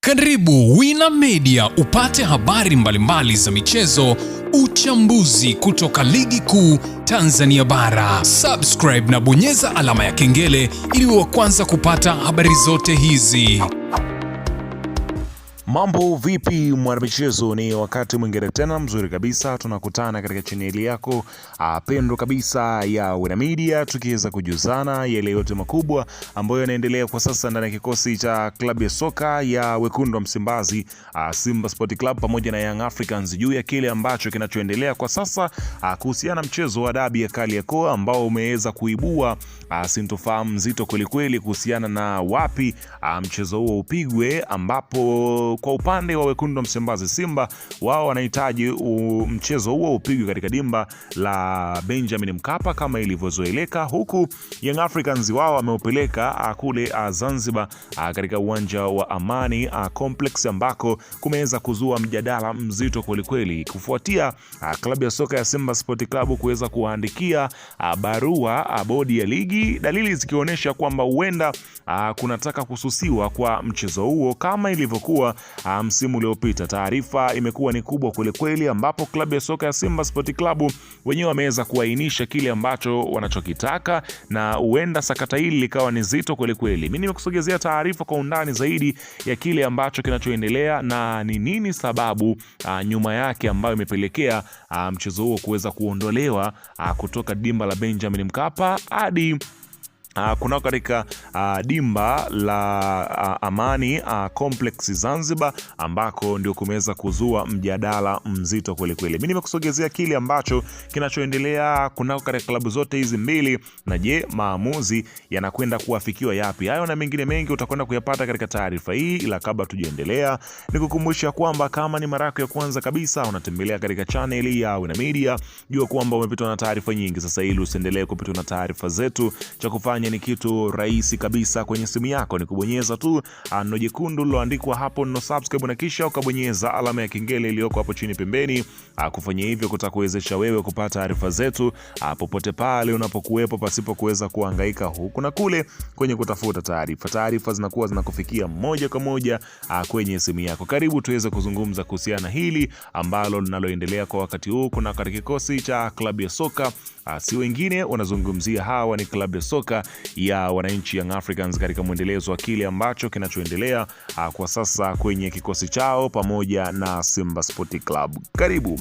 Karibu Wina Media upate habari mbalimbali za michezo, uchambuzi kutoka ligi kuu Tanzania bara. Subscribe na bonyeza alama ya kengele ili uwe wa kwanza kupata habari zote hizi. Mambo vipi mwanamichezo, ni wakati mwingine tena mzuri kabisa tunakutana katika chaneli yako pendo kabisa ya Wina Media, tukiweza kujuzana yale yote makubwa ambayo yanaendelea kwa sasa ndani ya kikosi cha klabu ya soka ya wekundu wa Msimbazi, Simba Sport Club pamoja na Young Africans, juu ya kile ambacho kinachoendelea kwa sasa kuhusiana mchezo wa dabi ya Kariakoo ambao umeweza kuibua sintofahamu nzito kweli kuhusiana na wapi mchezo huo upigwe, ambapo kwa upande wa wekundu wa Msimbazi Simba wao wanahitaji mchezo huo upigwe katika dimba la Benjamin Mkapa kama ilivyozoeleka, huku Young Africans wao wameupeleka kule Zanzibar katika uwanja wa Amani Complex, ambako kumeweza kuzua mjadala mzito kweli kufuatia klabu ya soka ya Simba Sport Club kuweza kuandikia barua bodi ya ligi, dalili zikionyesha kwamba huenda kunataka kususiwa kwa mchezo huo kama ilivyokuwa msimu uliopita. Taarifa imekuwa ni kubwa kweli, ambapo klabu ya soka ya Simba Sport Club wenyewe wameweza kuainisha kile ambacho wanachokitaka, na huenda sakata hili likawa ni zito kweli. Mimi nimekusogezea taarifa kwa undani zaidi ya kile ambacho kinachoendelea na ni nini sababu nyuma yake ambayo imepelekea mchezo huo kuweza kuondolewa kutoka dimba la Benjamin Mkapa hadi kuna katika dimba la Amani Complex Zanzibar, ambako ndio kumeweza kuzua mjadala mzito kweli. Mimi nimekusogezea kile ambacho kinachoendelea kunako katika klabu zote hizi mbili, na je, maamuzi yanakwenda kuafikiwa yapi? Hayo na mengine mengi utakwenda kuyapata katika taarifa hii, ila kabla tujaendelea nikukumbusha kwamba kama ni mara yako ya kwanza kabisa unatembelea katika channel ya Wina Media, jua kwamba umepitwa na taarifa nyingi. Sasa ili usiendelee kupitwa na taarifa zetu, cha kufanya ni kitu rahisi kabisa kwenye simu yako, ni kubonyeza tu neno jekundu liloandikwa hapo neno subscribe, na kisha ukabonyeza alama ya kengele iliyoko hapo chini pembeni. Kufanya hivyo kutakuwezesha wewe kupata taarifa zetu popote pale unapokuwepo, pasipo kuweza kuhangaika huku na kule kwenye kutafuta taarifa. Taarifa zinakuwa zinakufikia moja kwa moja kwenye simu yako. Karibu tuweze kuzungumza kuhusiana hili ambalo linaloendelea kwa wakati huu kuna katika kikosi cha klabu ya soka si wengine, wanazungumzia hawa ni klabu ya soka ya wananchi Young Africans, katika mwendelezo wa kile ambacho kinachoendelea kwa sasa kwenye kikosi chao pamoja na Simba Sport Club. Karibu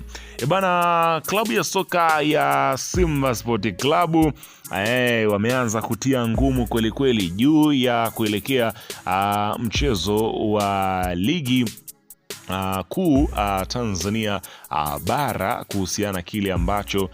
bana, klabu ya soka ya Simba Sport Club wameanza kutia ngumu kweli juu ya kuelekea mchezo wa ligi kuu Tanzania bara, kuhusiana kile ambacho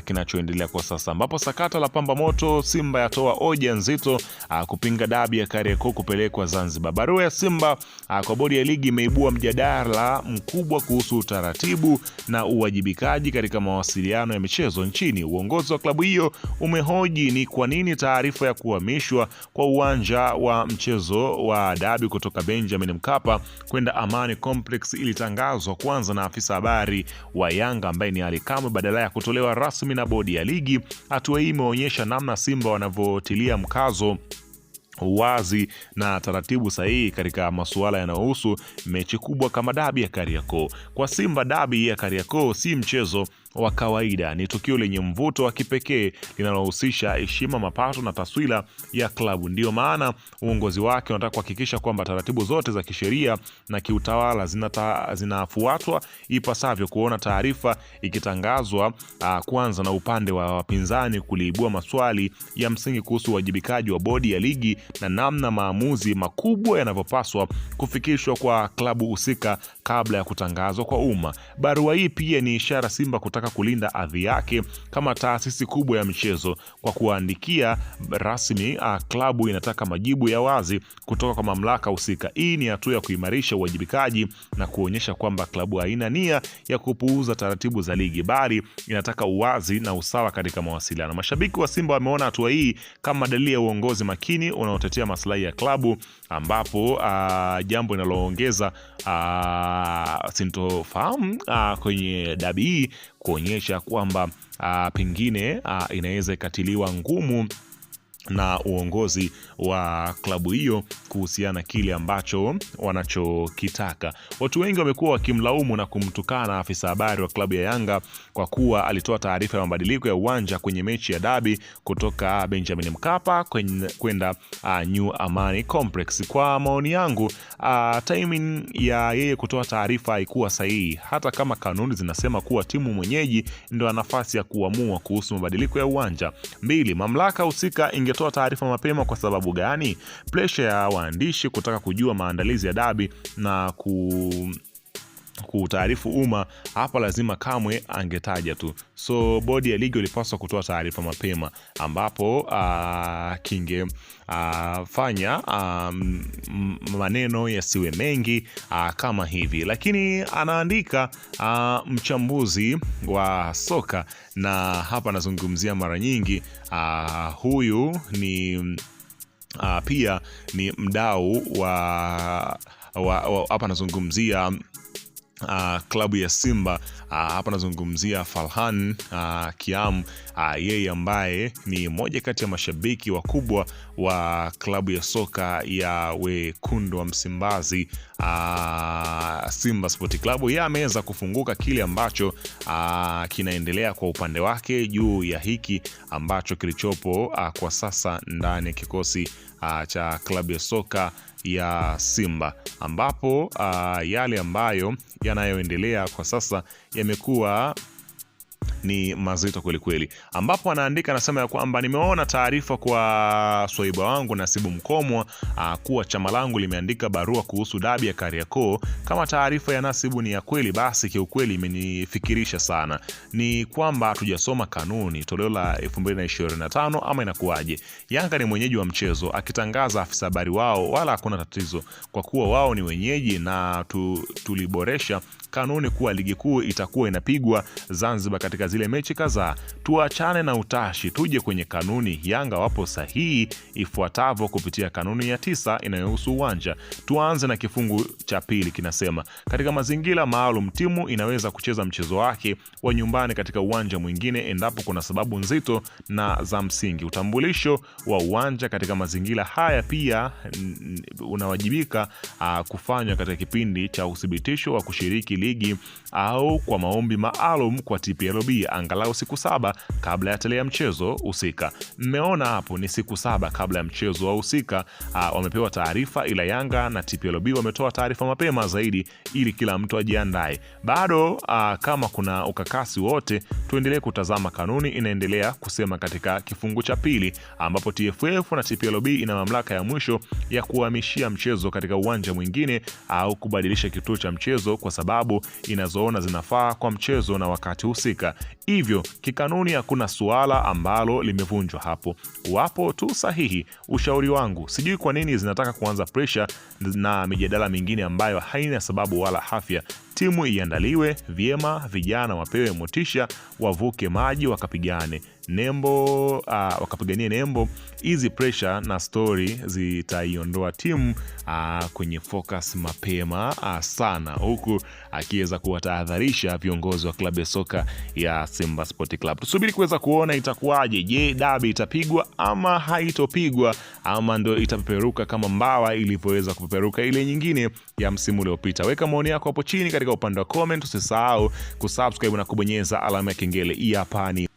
kinachoendelea kwa sasa, ambapo sakata la pamba moto, Simba yatoa hoja nzito kupinga dabi ya Kariakoo kupelekwa Zanzibar. Barua ya Simba kwa bodi ya ligi imeibua mjadala mkubwa kuhusu utaratibu na uwajibikaji katika mawasiliano ya michezo nchini. Uongozi wa klabu hiyo umehoji ni kwa nini taarifa ya kuhamishwa kwa uwanja wa mchezo wa dabi kutoka Benjamin Mkapa kwenda Amani Complex ilitangazwa kwanza na afisa habari wa Yanga ambaye ni Ali Kamwe badala ya kutolewa rasmi na bodi ya ligi. Hatua hii imeonyesha namna Simba wanavyotilia mkazo wazi na taratibu sahihi katika masuala yanayohusu mechi kubwa kama dabi ya Kariakoo. Kwa Simba, dabi ya Kariakoo si mchezo wa kawaida, ni tukio lenye mvuto wa kipekee linalohusisha heshima, mapato na taswira ya klabu. Ndio maana uongozi wake unataka kuhakikisha kwamba taratibu zote za kisheria na kiutawala zinafuatwa ipasavyo. Kuona taarifa ikitangazwa kwanza na upande wa wapinzani kuliibua maswali ya msingi kuhusu uwajibikaji wa bodi ya ligi na namna maamuzi makubwa yanavyopaswa kufikishwa kwa klabu husika kabla ya kutangazwa kwa umma. Barua hii pia ni ishara Simba kutaka kulinda hadhi yake kama taasisi kubwa ya michezo. Kwa kuandikia rasmi, klabu inataka majibu ya wazi kutoka kwa mamlaka husika. Hii ni hatua ya kuimarisha uwajibikaji na kuonyesha kwamba klabu haina nia ya kupuuza taratibu za ligi, bali inataka uwazi na usawa katika mawasiliano. Mashabiki wa Simba wameona hatua hii kama dalili ya uongozi makini unaotetea maslahi ya klabu, ambapo jambo linaloongeza sintofahamu kwenye dabi hii, kuonyesha kwamba pengine inaweza ikatiliwa ngumu na uongozi wa klabu hiyo kuhusiana kile ambacho wanachokitaka. Watu wengi wamekuwa wakimlaumu na kumtukana afisa habari wa klabu ya Yanga kwa kuwa alitoa taarifa ya mabadiliko ya uwanja kwenye mechi ya dabi kutoka Benjamin Mkapa kwenda New Amani Complex. Kwa maoni yangu, timing ya yeye kutoa taarifa haikuwa sahihi, hata kama kanuni zinasema kuwa timu mwenyeji ndio ana nafasi ya kuamua kuhusu mabadiliko ya uwanja. 2, mamlaka husika ingetoa taarifa mapema. Kwa sababu gani? Pressure ya waandishi kutaka kujua maandalizi ya dabi na kutaarifu umma, hapa lazima kamwe angetaja tu. So bodi ya ligi ilipaswa kutoa taarifa mapema, ambapo fanya maneno yasiwe mengi kama hivi. Lakini anaandika mchambuzi wa soka, na hapa anazungumzia mara nyingi huyu ni pia ni mdau wa hapa anazungumzia klabu ya Simba. Hapa nazungumzia Farhan Kiam, yeye ambaye ni moja kati ya mashabiki wakubwa wa klabu ya soka ya Wekundu wa Msimbazi, Simba Sport Club. Yeye ameweza kufunguka kile ambacho kinaendelea kwa upande wake juu ya hiki ambacho kilichopo kwa sasa ndani ya kikosi cha klabu ya soka ya Simba, ambapo yale ambayo yanayoendelea kwa sasa yamekuwa ni mazito kweli kweli, ambapo anaandika, anasema ya kwamba nimeona taarifa kwa swaiba wangu Nasibu Mkomwa kuwa chama langu limeandika barua kuhusu dabi ya Kariakoo. Kama taarifa ya Nasibu ni ya kweli, basi kiukweli imenifikirisha sana. Ni kwamba hatujasoma kanuni toleo la 2025 ama inakuwaje? Yanga ni mwenyeji wa mchezo, akitangaza afisa habari wao wala hakuna tatizo, kwa kuwa wao ni wenyeji na tuliboresha kanuni kuwa ligi kuu itakuwa inapigwa Zanzibar katika zile mechi kadhaa. Tuachane na utashi, tuje kwenye kanuni. Yanga wapo sahihi ifuatavyo kupitia kanuni ya 9 inayohusu uwanja. Tuanze na kifungu cha 2, kinasema katika mazingira maalum timu inaweza kucheza mchezo wake wa nyumbani katika uwanja mwingine endapo kuna sababu nzito na za msingi. Utambulisho wa uwanja katika mazingira haya pia unawajibika kufanywa katika kipindi cha uthibitisho wa kushiriki ligi au kwa maombi maalum kwa TPLB angalau siku 7 kabla ya tarehe ya mchezo husika. Mmeona hapo ni siku 7 kabla ya mchezo wa husika wamepewa taarifa, ila Yanga na TPLB wametoa taarifa mapema zaidi ili kila mtu ajiandae. Bado kama kuna ukakasi wote, tuendelee kutazama kanuni inaendelea kusema katika kifungu cha 2, ambapo TFF na TPLB ina mamlaka ya mwisho ya kuhamishia mchezo katika uwanja mwingine au kubadilisha kituo cha mchezo kwa sababu inazoona zinafaa kwa mchezo na wakati husika. Hivyo kikanuni hakuna suala ambalo limevunjwa hapo, wapo tu sahihi. Ushauri wangu, sijui kwa nini zinataka kuanza pressure na mijadala mingine ambayo haina sababu wala afya. Timu iandaliwe vyema, vijana wapewe motisha, wavuke maji wakapigane nembo, wakapigania nembo. Hizi pressure na story zitaiondoa timu kwenye focus mapema sana, huku akiweza kuwatahadharisha viongozi wa klabu ya soka ya Simba Sport Club. Tusubiri kuweza kuona itakuwaje. Je, dabi itapigwa ama haitopigwa, ama ndio itapeperuka kama mbawa ilivyoweza kupeperuka ile nyingine ya msimu uliopita? Weka maoni yako hapo chini katika upande wa comment. Usisahau kusubscribe na kubonyeza alama ya kengele. Hii hapa ni